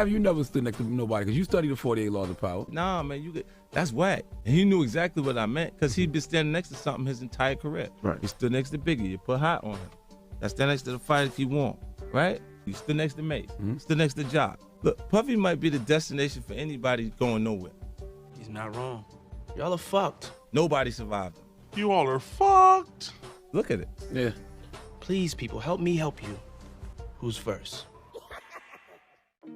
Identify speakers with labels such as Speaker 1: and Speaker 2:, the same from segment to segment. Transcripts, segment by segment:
Speaker 1: have you never stood next to nobody? Because you studied the 48 Laws of Power.
Speaker 2: Nah, man, that's whack. And he knew exactly what I meant because he'd been standing next to something his entire career.
Speaker 1: Right.
Speaker 2: He stood next to Biggie. You put hot on him. That's stand next to the fight if you want, right? You stood next to Mace. You stood next to Jock. Look, Puffy might be the destination for anybody going nowhere.
Speaker 3: He's not wrong. Y'all are fucked.
Speaker 2: Nobody survived him.
Speaker 4: You all are fucked.
Speaker 2: Look at it.
Speaker 1: Yeah.
Speaker 3: Please, people, help me help you. Who's first?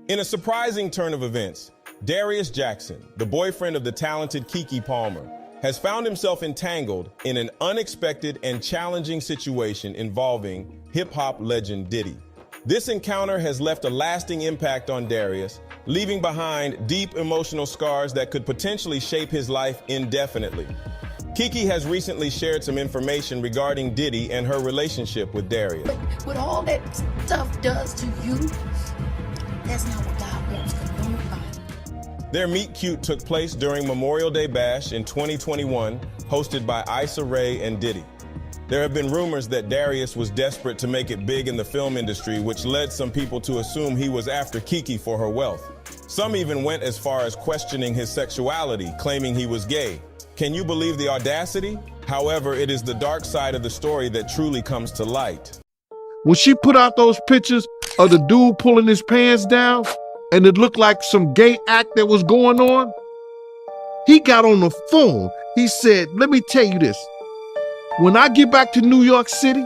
Speaker 5: In a surprising turn of events, Darius Jackson, the boyfriend of the talented Keke Palmer, has found himself entangled in an unexpected and challenging situation involving hip-hop legend Diddy. This encounter has left a lasting impact on Darius, leaving behind deep emotional scars that could potentially shape his life indefinitely. Keke has recently shared some information regarding Diddy and her relationship with Darius.
Speaker 6: What all that stuff does to you, that's not what God wants for nobody.
Speaker 5: Their meet cute took place during Memorial Day Bash in 2021, hosted by Issa Rae and Diddy. There have been rumors that Darius was desperate to make it big in the film industry, which led some people to assume he was after Keke for her wealth. Some even went as far as questioning his sexuality, claiming he was gay. Can you believe the audacity? However, it is the dark side of the story that truly comes to light.
Speaker 7: When she put out those pictures of the dude pulling his pants down and it looked like some gay act that was going on, he got on the phone. He said, let me tell you this. When I get back to New York City,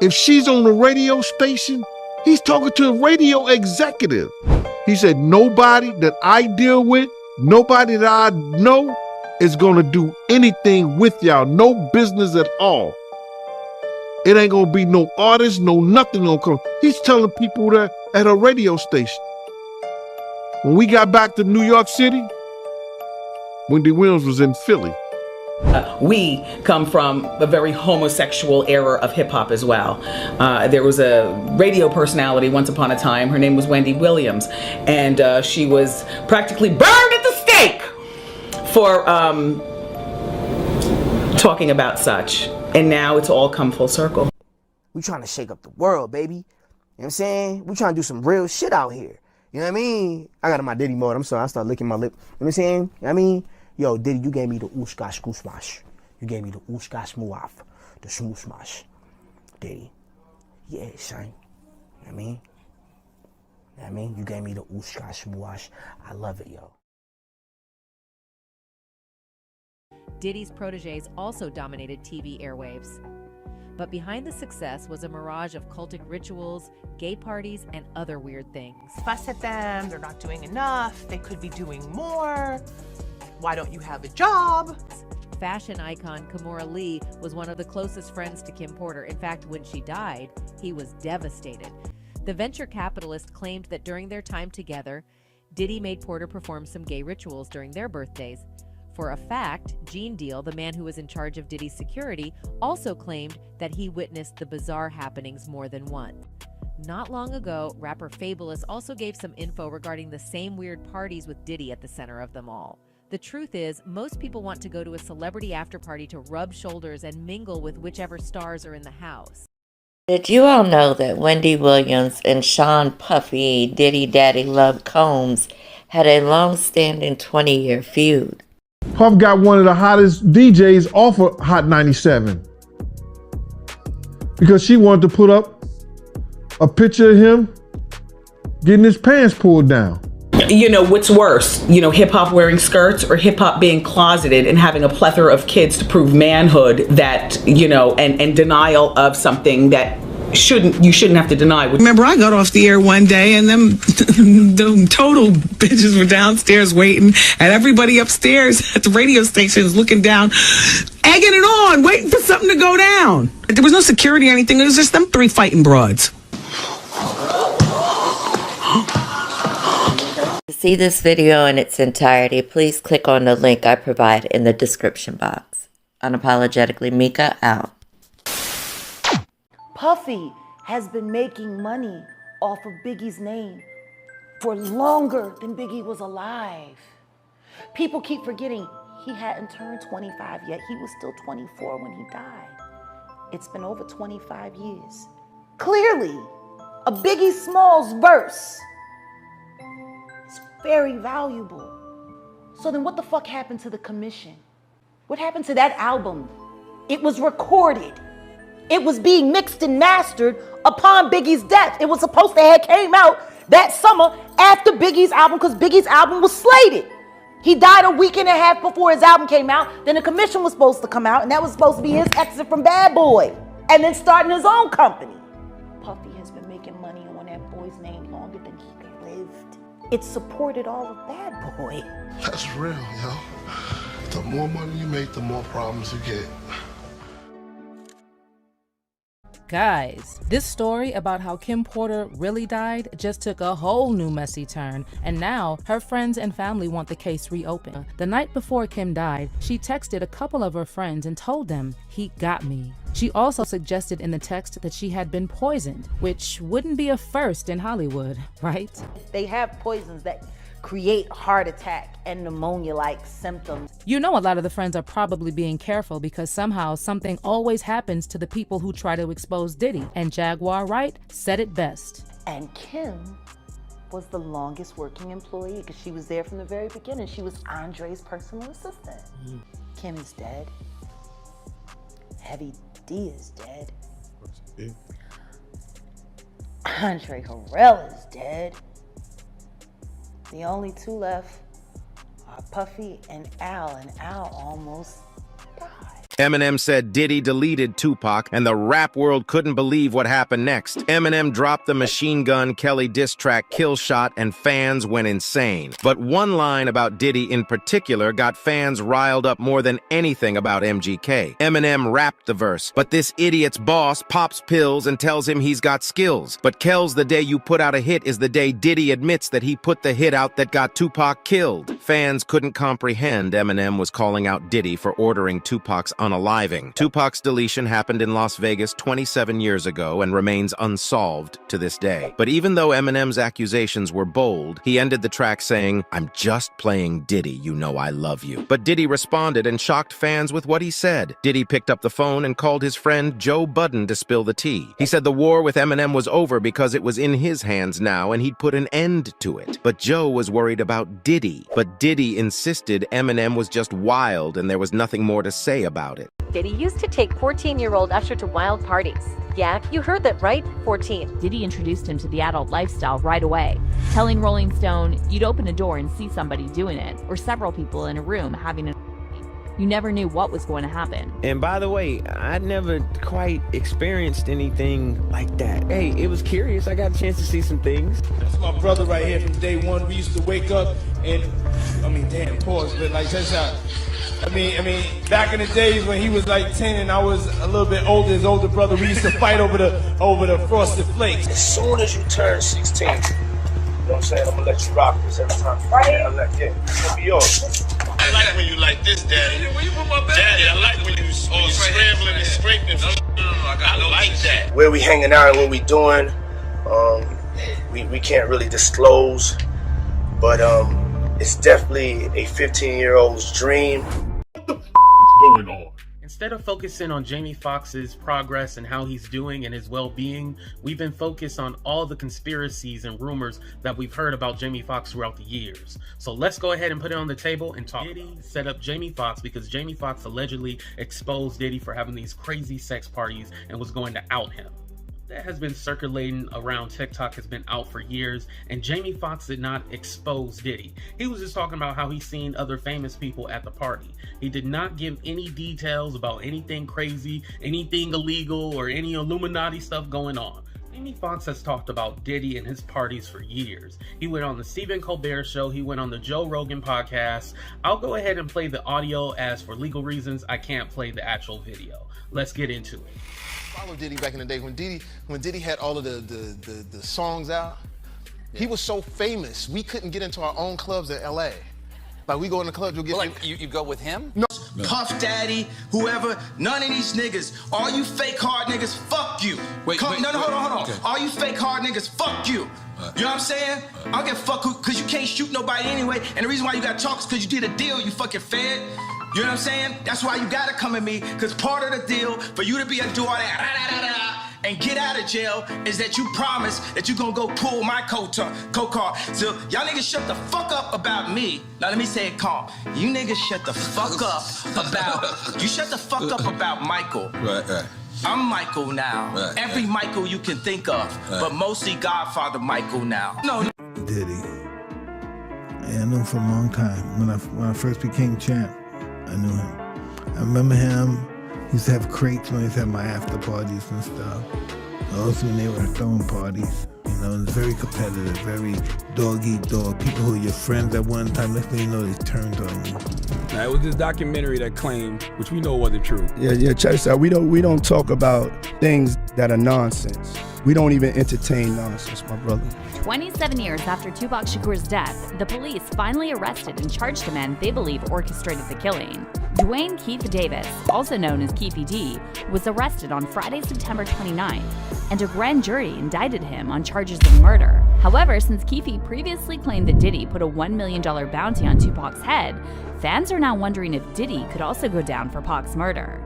Speaker 7: if she's on the radio station, he's talking to a radio executive. He said, nobody that I deal with, nobody that I know is gonna do anything with y'all, no business at all. It ain't gonna be no artist, no nothing gonna come. He's telling people that at a radio station. When we got back to New York City, Wendy Williams was in Philly.
Speaker 8: We come from a very homosexual era of hip hop as well. There was a radio personality once upon a time. Her name was Wendy Williams, and she was practically burned at the stake for talking about such. And now it's all come full circle.
Speaker 9: We trying to shake up the world, baby. You know what I'm saying? We trying to do some real shit out here. You know what I mean? I got in my Diddy mode. I'm sorry, I started licking my lip. You know what I'm saying? You know what I mean? Yo, Diddy, you gave me the ooshkash goosmash. You gave me the ooshkash muaf. The smooshmash. Diddy. Yeah, son. You know what I mean? You know what I mean? You gave me the ooshkash muash. I love it, yo.
Speaker 10: Diddy's proteges also dominated TV airwaves. But behind the success was a mirage of cultic rituals, gay parties, and other weird things.
Speaker 11: Fuss at them, they're not doing enough, they could be doing more. Why don't you have a job?
Speaker 10: Fashion icon Kimora Lee was one of the closest friends to Kim Porter. In fact, when she died, he was devastated. The venture capitalist claimed that during their time together, Diddy made Porter perform some gay rituals during their birthdays. For a fact, Gene Deal, the man who was in charge of Diddy's security, also claimed that he witnessed the bizarre happenings more than once. Not long ago, rapper Fabulous also gave some info regarding the same weird parties with Diddy at the center of them all. The truth is, most people want to go to a celebrity after-party to rub shoulders and mingle with whichever stars are in the house.
Speaker 12: Did you all know that Wendy Williams and Sean Puffy Diddy Daddy Love Combs had a long-standing 20-year feud?
Speaker 7: Puff got one of the hottest DJs off of Hot 97 because she wanted to put up a picture of him getting his pants pulled down.
Speaker 8: You know, what's worse? You know, hip hop wearing skirts or hip hop being closeted and having a plethora of kids to prove manhood that, you know, and denial of something that you shouldn't have to deny.
Speaker 13: Remember, I got off the air one day and them total bitches were downstairs waiting, and everybody upstairs at the radio station is looking down, egging it on, waiting for something to go down. There was no security or anything. It was just them three fighting broads.
Speaker 12: To see this video in its entirety, please click on the link I provide in the description box. Unapologetically Mika, out.
Speaker 6: Puffy has been making money off of Biggie's name for longer than Biggie was alive. People keep forgetting he hadn't turned 25 yet. He was still 24 when he died. It's been over 25 years. Clearly, a Biggie Smalls verse is very valuable. So then what the fuck happened to the commission? What happened to that album? It was recorded. It was being mixed and mastered upon Biggie's death. It was supposed to have came out that summer after Biggie's album, because Biggie's album was slated. He died a week and a half before his album came out. Then the commission was supposed to come out, and that was supposed to be his exit from Bad Boy, and then starting his own company. Puffy has been making money on that boy's name longer than he lived. It supported all of Bad Boy.
Speaker 4: That's real, yo. The more money you make, the more problems you get.
Speaker 14: Guys, this story about how Kim Porter really died just took a whole new messy turn, and now her friends and family want the case reopened. The night before Kim died, she texted a couple of her friends and told them, "He got me." She also suggested in the text that she had been poisoned, which wouldn't be a first in Hollywood, right?
Speaker 6: They have poisons that create heart attack and pneumonia-like symptoms.
Speaker 14: You know, a lot of the friends are probably being careful because somehow something always happens to the people who try to expose Diddy, and Jaguar Wright said it best.
Speaker 6: And Kim was the longest working employee because she was there from the very beginning. She was Andre's personal assistant. Kim is dead. Heavy D is dead. Andre Harrell is dead. The only two left are Puffy and Al almost died.
Speaker 15: Eminem said Diddy deleted Tupac, and the rap world couldn't believe what happened next. Eminem dropped the Machine Gun Kelly diss track Kill Shot, and fans went insane. But one line about Diddy in particular got fans riled up more than anything about MGK. Eminem rapped the verse, but this idiot's boss pops pills and tells him he's got skills. But Kells, the day you put out a hit is the day Diddy admits that he put the hit out that got Tupac killed. Fans couldn't comprehend Eminem was calling out Diddy for ordering Tupac's unaliving. Tupac's deletion happened in Las Vegas 27 years ago and remains unsolved to this day. But even though Eminem's accusations were bold, he ended the track saying, "I'm just playing Diddy, you know I love you." But Diddy responded and shocked fans with what he said. Diddy picked up the phone and called his friend Joe Budden to spill the tea. He said the war with Eminem was over because it was in his hands now and he'd put an end to it. But Joe was worried about Diddy. But Diddy insisted Eminem was just wild and there was nothing more to say about it.
Speaker 16: Diddy used to take 14-year-old Usher to wild parties. Yeah, you heard that right, 14.
Speaker 17: Diddy introduced him to the adult lifestyle right away, telling Rolling Stone, "You'd open a door and see somebody doing it, or several people in a room having a You never knew what was going to happen."
Speaker 18: And by the way, I never quite experienced anything like that. Hey, it was curious. I got a chance to see some things.
Speaker 19: That's my brother right here from day one. We used to wake up and, pause, but like, check this out. Back in the days when he was like 10 and I was a little bit older, his older brother, we used to fight over the Frosted Flakes.
Speaker 20: As soon as you turn 16, you know what I'm saying? I'm gonna let you rock this every time. It's gonna be yours.
Speaker 21: I like when you like this, Daddy. Daddy, I like when you scrambling and scraping. I like that.
Speaker 20: Where we hanging out and what we doing, we can't really disclose, but it's definitely a 15-year-old's dream.
Speaker 3: Going on? Instead of focusing on Jamie Foxx's progress and how he's doing and his well-being, we've been focused on all the conspiracies and rumors that we've heard about Jamie Foxx throughout the years. So let's go ahead and put it on the table and talk. Diddy set up Jamie Foxx because Jamie Foxx allegedly exposed Diddy for having these crazy sex parties and was going to out him. That has been circulating around TikTok, has been out for years, and Jamie Foxx did not expose Diddy. He was just talking about how he's seen other famous people at the party. He did not give any details about anything crazy, anything illegal, or any Illuminati stuff going on. Jamie Foxx has talked about Diddy and his parties for years. He went on the Stephen Colbert Show, he went on the Joe Rogan podcast. I'll go ahead and play the audio, as for legal reasons, I can't play the actual video. Let's get into it.
Speaker 22: I followed Diddy back in the day when Diddy had all of the songs out. Yeah. He was so famous, we couldn't get into our own clubs in LA. Like, we go in the clubs, you'll get...
Speaker 23: Well, like, you go with him?
Speaker 22: No.
Speaker 23: Puff Daddy, whoever, none of these niggas. All you fake hard niggas, fuck you. Hold on. Okay. All you fake hard niggas, fuck you. You know what I'm saying? I don't give a fuck because you can't shoot nobody anyway. And the reason why you got to talk is because you did a deal, you fucking fed. You know what I'm saying? That's why you gotta come at me, because part of the deal for you to be able to do all that and get out of jail is that you promise that you gonna go pull my coat car. So y'all niggas shut the fuck up about me. Now let me say it calm. You niggas shut the fuck up about Michael. Right. I'm Michael now. Right, Every Michael you can think of, but mostly Godfather Michael now. No.
Speaker 24: Diddy. I knew him for a long time. When I first became champ, I knew him. I remember him. He used to have crates when he used to have my after parties and stuff. Also when they were throwing parties. You know, it's very competitive, very dog-eat-dog. People who are your friends at one time, next thing you know, they turned on you.
Speaker 1: Now, it was this documentary that claimed, which we know wasn't true.
Speaker 25: Yeah, check this out. We don't talk about things that are nonsense. We don't even entertain nonsense, my brother.
Speaker 17: 27 years after Tupac Shakur's death, the police finally arrested and charged the men they believe orchestrated the killing. Dwayne Keith Davis, also known as Keefy D, was arrested on Friday, September 29th, and a grand jury indicted him on charges of murder. However, since Keefy previously claimed that Diddy put a $1 million bounty on Tupac's head, fans are now wondering if Diddy could also go down for Pac's murder.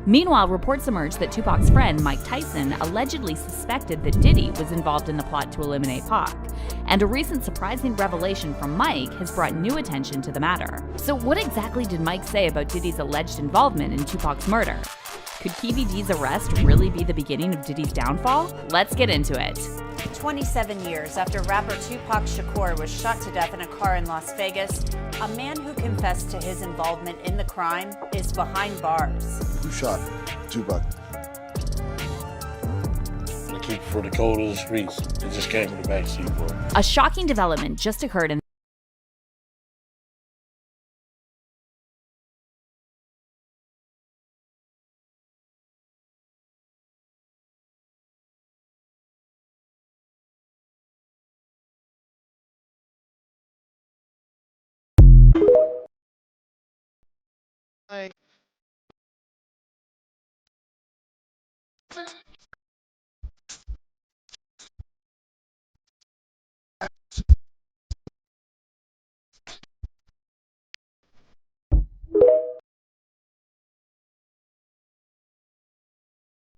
Speaker 17: Meanwhile, reports emerged that Tupac's friend, Mike Tyson, allegedly suspected that Diddy was involved in the plot to eliminate Pac. And a recent surprising revelation from Mike has brought new attention to the matter. So what exactly did Mike say about Diddy's alleged involvement in Tupac's murder? Could Keefy D's arrest really be the beginning of Diddy's downfall? Let's get into it.
Speaker 6: 27 years after rapper Tupac Shakur was shot to death in a car in Las Vegas, a man who confessed to his involvement in the crime is behind bars.
Speaker 2: Who shot Tupac?
Speaker 5: The kid for the code of the streets. It just came in the backseat, bro.
Speaker 17: A shocking development just occurred in